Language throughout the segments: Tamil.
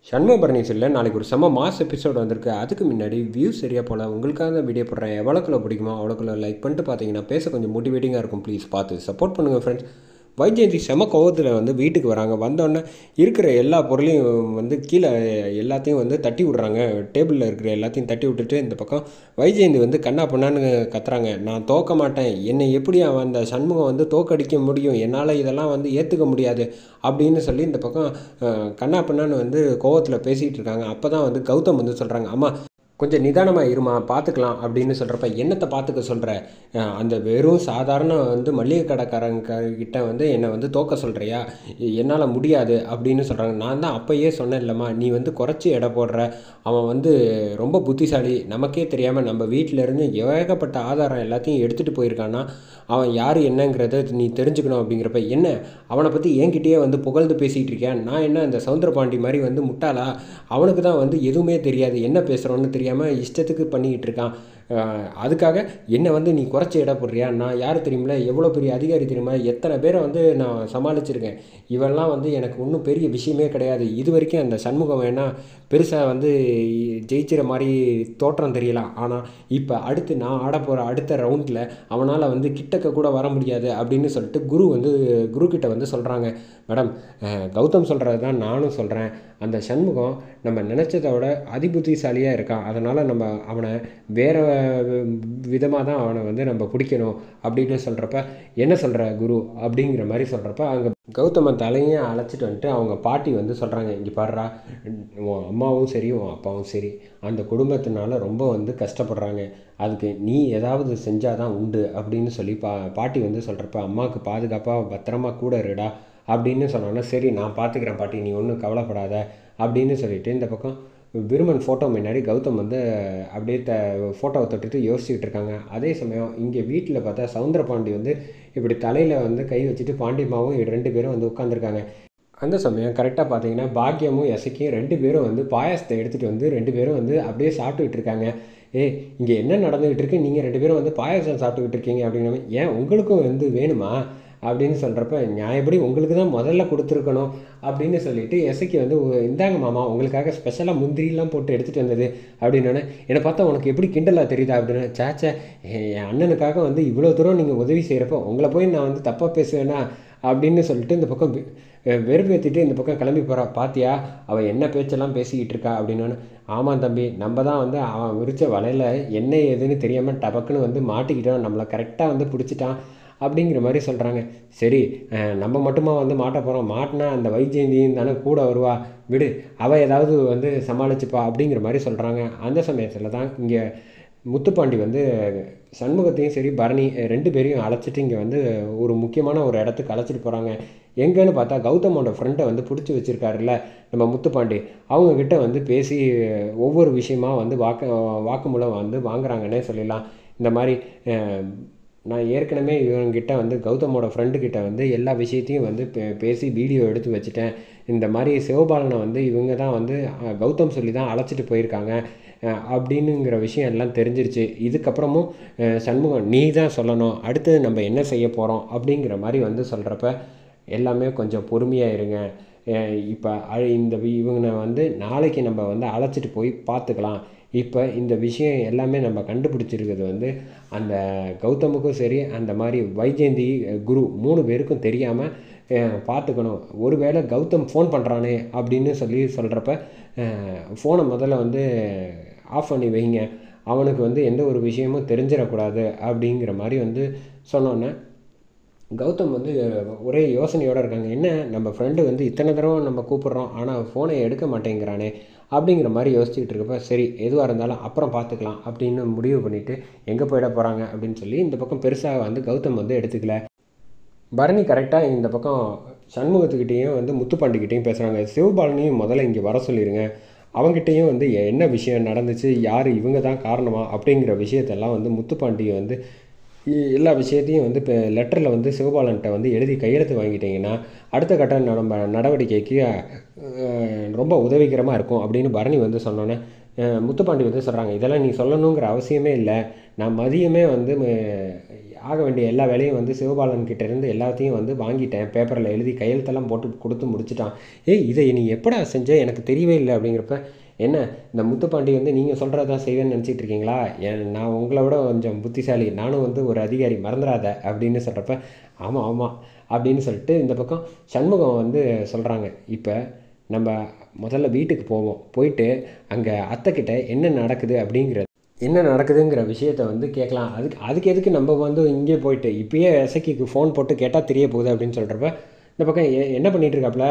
சண்முகபரணி சொல்ல நாளைக்கு ஒரு செம்ம மாஸ் எபிசோட் வந்திருக்கு. அதுக்கு முன்னாடி வியூஸ் சரியாக போல் உங்களுக்காக தான் வீடியோ போடுறேன். எவ்வளோக்குள்ள பிடிக்குமோ அவ்வளோக்குள்ள லைக் பண்ணிட்டு பார்த்தீங்கன்னா பேச கொஞ்சம் மோட்டிவேட்டிங்காக இருக்கும். ப்ளீஸ் பார்த்து சப்போர்ட் பண்ணுங்கள் ஃப்ரெண்ட்ஸ். வைஜெயந்தி செம கோவத்தில் வந்து வீட்டுக்கு வராங்க. வந்தோடனே இருக்கிற எல்லா பொருளையும் வந்து கீழே எல்லாத்தையும் வந்து தட்டி விட்றாங்க. டேபிளில் இருக்கிற எல்லாத்தையும் தட்டி விட்டுட்டு இந்த பக்கம் வைஜெயந்தி வந்து கண்ணா பண்ணான்னு கத்துறாங்க. நான் தோக்க மாட்டேன், என்னை எப்படி அவன் அந்த சண்முகம் வந்து தோக்கடிக்க முடியும், என்னால் இதெல்லாம் வந்து ஏற்றுக்க முடியாது அப்படின்னு சொல்லி இந்த பக்கம் கண்ணா பண்ணான்னு வந்து கோவத்தில் பேசிகிட்டு இருக்காங்க. அப்போ தான் வந்து கௌதம் வந்து சொல்கிறாங்க, அம்மா கொஞ்சம் நிதானமாக இருமா பார்த்துக்கலாம் அப்படின்னு சொல்கிறப்ப, என்னத்தை பார்த்துக்க சொல்கிற, அந்த வெறும் சாதாரண வந்து மளிகை கடைக்காரங்கிட்ட வந்து என்னை வந்து தோக்க சொல்கிறியா, என்னால் முடியாது அப்படின்னு சொல்கிறாங்க. நான் தான் அப்போயே சொன்னேன் இல்லைம்மா, நீ வந்து குறைச்சி எடை போடுற, அவன் வந்து ரொம்ப புத்திசாலி, நமக்கே தெரியாமல் நம்ம வீட்டிலேருந்து ஏகப்பட்ட ஆதாரம் எல்லாத்தையும் எடுத்துகிட்டு போயிருக்கான்னா அவன் யார் என்னங்கிறத நீ தெரிஞ்சுக்கணும் அப்படிங்கிறப்ப, என்ன அவனை பற்றி என்கிட்டயே வந்து புகழ்ந்து பேசிகிட்டு இருக்கேன், நான் என்ன அந்த சவுந்தரபாண்டி மாதிரி வந்து முட்டாளா, அவனுக்கு தான் வந்து எதுவுமே தெரியாது, என்ன பேசுகிறோன்னு தெரியாமல் இஷ்டத்துக்கு பண்ணிக்கிட்டு இருக்கான், அதுக்காக என்னை வந்து நீ குறைச்சி எடை போடுறியா, நான் யார் தெரியுமில்ல, எவ்வளோ பெரிய அதிகாரி தெரியுமா, எத்தனை பேரை வந்து நான் சமாளிச்சிருக்கேன், இவெல்லாம் வந்து எனக்கு ஒன்றும் பெரிய விஷயமே கிடையாது, இது வரைக்கும் அந்த சண்முகம் வேணால் பெருசாக வந்து ஜெயிச்சிற மாதிரி தோற்றம் தெரியலாம், ஆனால் இப்போ அடுத்து நான் ஆட போகிற அடுத்த ரவுண்டில் அவனால் வந்து கிட்டக்க கூட வர முடியாது அப்படின்னு சொல்லிட்டு குருக்கிட்ட வந்து சொல்கிறாங்க. மேடம், கௌதம் சொல்கிறது தான் நானும் சொல்கிறேன், அந்த சண்முகம் நம்ம நினச்சதை விட அதிபுத்திசாலியாக இருக்கான், அதனால் நம்ம அவனை வேறு விதமாக தான் அவனை வந்து நம்ம பிடிக்கணும் அப்படின்னு சொல்கிறப்ப, என்ன சொல்கிற குரு அப்படிங்கிற மாதிரி சொல்கிறப்ப, அங்கே கௌதமன் தலையும் அழைச்சிட்டு வந்துட்டு அவங்க பாட்டி வந்து சொல்கிறாங்க, இங்கே பாடுறா, உன் அம்மாவும் சரி உன் அப்பாவும் சரி அந்த குடும்பத்தினால ரொம்ப வந்து கஷ்டப்படுறாங்க, அதுக்கு நீ ஏதாவது செஞ்சால் தான் உண்டு அப்படின்னு சொல்லி பாட்டி வந்து சொல்கிறப்ப, அம்மாவுக்கு பாதுகாப்பாக பத்திரமா கூட இருடா அப்படின்னு சொன்னோன்னா, சரி நான் பார்த்துக்கிறேன் பாட்டி, நீ ஒன்றும் கவலைப்படாத அப்படின்னு சொல்லிட்டு இந்த பக்கம் விருமன் ஃபோட்டோ முன்னாடி கௌதம் வந்து அப்படியே ஃபோட்டோவை தொட்டுட்டு யோசிச்சுக்கிட்டு இருக்காங்க. அதே சமயம் இங்கே வீட்டில் பார்த்தா சவுந்தரபாண்டி வந்து இப்படி தலையில் வந்து கை வச்சுட்டு பாண்டியம்மாவும் 2 பேரும் வந்து உட்காந்துருக்காங்க. அந்த சமயம் கரெக்டாக பார்த்தீங்கன்னா பாக்கியமும் எசக்கியும் 2 பேரும் வந்து பாயாசத்தை எடுத்துகிட்டு வந்து 2 பேரும் வந்து அப்படியே சாப்பிட்டுக்கிட்டு இருக்காங்க. இங்கே என்ன நடந்துக்கிட்டு இருக்கு, நீங்கள் 2 பேரும் வந்து பாயாசம் சாப்பிட்டுக்கிட்டு இருக்கீங்க அப்படின்னா, ஏன் உங்களுக்கும் வந்து வேணுமா அப்படின்னு சொல்கிறப்ப, நியாயப்படி உங்களுக்கு தான் முதல்ல கொடுத்துருக்கணும் அப்படின்னு சொல்லிட்டு எசக்கி வந்து, இந்தாங்க மாமா உங்களுக்காக ஸ்பெஷலாக முந்திரிலாம் போட்டு எடுத்துகிட்டு வந்தது அப்படின்னோடனே, என்னை பார்த்தா உனக்கு எப்படி கிண்டலாக தெரியுதா அப்படின்னு, சேச்சே என் அண்ணனுக்காக வந்து இவ்வளோ தூரம் நீங்கள் உதவி செய்கிறப்போ உங்களை போய் நான் வந்து தப்பாக பேசுவேன்னா அப்படின்னு சொல்லிட்டு இந்த பக்கம் வெறுப்பேற்றிட்டு இந்த பக்கம் கிளம்பி போகிறா. பாத்தியா அவள் என்ன பேச்செல்லாம் பேசிக்கிட்டு இருக்கா அப்படின்னோன்னு, ஆமாம் தம்பி, நம்ம தான் வந்து அவன் விரித்த வலையில் என்ன ஏதுன்னு தெரியாமல் டபக்குன்னு வந்து மாட்டிக்கிட்டோம், நம்மளை கரெக்டாக வந்து பிடிச்சிட்டான் அப்படிங்கிற மாதிரி சொல்கிறாங்க. சரி, நம்ம மட்டுமா வந்து மாட்ட போகிறோம், மாட்டினா அந்த வைஜெயந்தியும் தானே கூட வருவா, விடு அவள் ஏதாவது வந்து சமாளிச்சுப்பா அப்படிங்கிற மாதிரி சொல்கிறாங்க. அந்த சமயத்தில் தான் இங்கே முத்துப்பாண்டி வந்து சண்முகத்தையும் சரி பரணி 2 பேரையும் அழைச்சிட்டு இங்கே வந்து ஒரு முக்கியமான ஒரு இடத்துக்கு அழைச்சிட்டு போகிறாங்க. எங்கேன்னு பார்த்தா கௌதமோட ஃப்ரெண்டை வந்து பிடிச்சி வச்சுருக்காருல்ல நம்ம முத்துப்பாண்டி, அவங்கக்கிட்ட வந்து பேசி ஒவ்வொரு விஷயமா வந்து வாக்குமூலம் வந்து வாங்குறாங்கன்னே சொல்லிடலாம். இந்த மாதிரி நான் ஏற்கனவே இவங்ககிட்ட வந்து கௌதமோட ஃப்ரெண்டுக்கிட்ட வந்து எல்லா விஷயத்தையும் வந்து பேசி வீடியோ எடுத்து வச்சுட்டேன், இந்த மாதிரி சிவபாலனை வந்து இவங்க தான் வந்து கௌதம் சொல்லி தான் அழைச்சிட்டு போயிருக்காங்க அப்படின்னுங்கிற விஷயம் எல்லாம் தெரிஞ்சிருச்சு, இதுக்கப்புறமும் சண்முகம் நீ தான் சொல்லணும் அடுத்தது நம்ம என்ன செய்ய போகிறோம் அப்படிங்கிற மாதிரி வந்து சொல்கிறப்ப, எல்லாமே கொஞ்சம் பொறுமையாக இருங்க, இப்போ இவங்களை வந்து நாளைக்கு நம்ம வந்து அழைச்சிட்டு போய் பார்த்துக்கலாம், இப்போ இந்த விஷயம் எல்லாமே நம்ம கண்டுபிடிச்சிருக்கிறது வந்து அந்த கௌதமுக்கும் சரி அந்த மாதிரி வைஜெயந்தி குரு 3 பேருக்கும் தெரியாமல் பார்த்துக்கணும், ஒருவேளை கௌதம் ஃபோன் பண்ணுறானே அப்படின்னு சொல்கிறப்ப, ஃபோனை முதல்ல வந்து ஆஃப் பண்ணி வைங்க, அவனுக்கு வந்து எந்த ஒரு விஷயமும் தெரிஞ்சிடக்கூடாது அப்படிங்கிற மாதிரி வந்து சொன்னோன்னே கௌதம் வந்து ஒரே யோசனையோடு இருக்காங்க. என்ன நம்ம ஃப்ரெண்டு வந்து இத்தனை தடவை நம்ம கூப்பிட்றோம் ஆனால் ஃபோனை எடுக்க மாட்டேங்கிறானே அப்படிங்கிற மாதிரி யோசிச்சுக்கிட்டு இருக்கப்ப, சரி எதுவாக இருந்தாலும் அப்புறம் பார்த்துக்கலாம் அப்படின்னு முடிவு பண்ணிவிட்டு எங்கே போயிட போகிறாங்க அப்படின்னு சொல்லி இந்த பக்கம் பெருசாக வந்து கௌதம் வந்து எடுத்துக்கல. பரணி கரெக்டாக இந்த பக்கம் சண்முகத்துக்கிட்டேயும் வந்து முத்துப்பாண்டிக்கிட்டேயும் பேசுகிறாங்க. சிவபாலனையும் முதல்ல இங்கே வர சொல்லிடுங்க, அவங்ககிட்டையும் வந்து என்ன விஷயம் நடந்துச்சு, யார் இவங்க தான் காரணமா அப்படிங்கிற விஷயத்தெல்லாம் வந்து முத்துப்பாண்டி வந்து எல்லா விஷயத்தையும் வந்து இப்போ லெட்டரில் வந்து சிவபாலன்கிட்ட வந்து எழுதி கையெழுத்து வாங்கிட்டீங்கன்னா அடுத்த கட்ட நம்ம நடவடிக்கைக்கு ரொம்ப உதவிகரமாக இருக்கும் அப்படின்னு பரணி வந்து சொன்னோன்னே, முத்துப்பாண்டி வந்து சொல்கிறாங்க, இதெல்லாம் நீ சொல்லணுங்கிற அவசியமே இல்லை, நான் மதியமே வந்து ஆக வேண்டிய எல்லா வேலையும் வந்து சிவபாலன் கிட்டேருந்து எல்லாத்தையும் வந்து வாங்கிட்டேன், பேப்பரில் எழுதி கையெழுத்தெல்லாம் போட்டு கொடுத்து முடிச்சிட்டான். ஏய் இதை நீ எப்படா செஞ்ச, எனக்கு தெரியவே இல்லை அப்படிங்கிறப்ப, என்ன இந்த முத்துப்பாண்டி வந்து நீங்கள் சொல்கிறதான் செய்வேன்னு நினச்சிட்டு இருக்கீங்களா, நான் உங்களை விட கொஞ்சம் புத்திசாலி, நானும் வந்து ஒரு அதிகாரி, மறந்துடாத அப்படின்னு சொல்கிறப்ப, ஆமாம் ஆமாம் அப்படின்னு சொல்லிட்டு இந்த பக்கம் சண்முகம் வந்து சொல்கிறாங்க. இப்போ நம்ம முதல்ல வீட்டுக்கு போவோம், போயிட்டு அங்கே அத்தைக்கிட்ட என்ன நடக்குதுங்கிற விஷயத்த வந்து கேட்கலாம். அதுக்கு எதுக்கு நம்ம வந்து இங்கே போயிட்டு இப்பயே இசக்கிக்கு ஃபோன் போட்டு கேட்டால் தெரிய போகுது அப்படின்னு சொல்கிறப்ப, இந்த பக்கம் என்ன பண்ணிகிட்டு இருக்காப்புல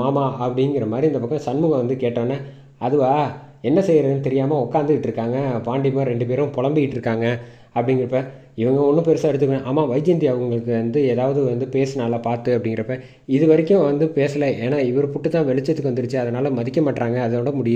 மாமா அப்படிங்கிற மாதிரி இந்த பக்கம் சண்முகம் வந்து கேட்டோன்னே, அதுவா என்ன செய்கிறதுன்னு தெரியாமல் உட்காந்துக்கிட்டு இருக்காங்க பாண்டிமார் 2 பேரும் புலம்பிக்கிட்டு இருக்காங்க அப்படிங்கிறப்ப, இவங்க ஒன்றும் பெருசாக எடுத்துக்கணும். ஆமாம் வைஜெயந்தி அவங்களுக்கு வந்து ஏதாவது வந்து பேசினால பார்த்து அப்படிங்கிறப்ப, இது வரைக்கும் வந்து பேசலை, ஏன்னா இவர் புட்டு தான் வெளிச்சத்துக்கு வந்துருச்சு, அதனால் மதிக்க மாட்டாங்க, அதோட முடியும்.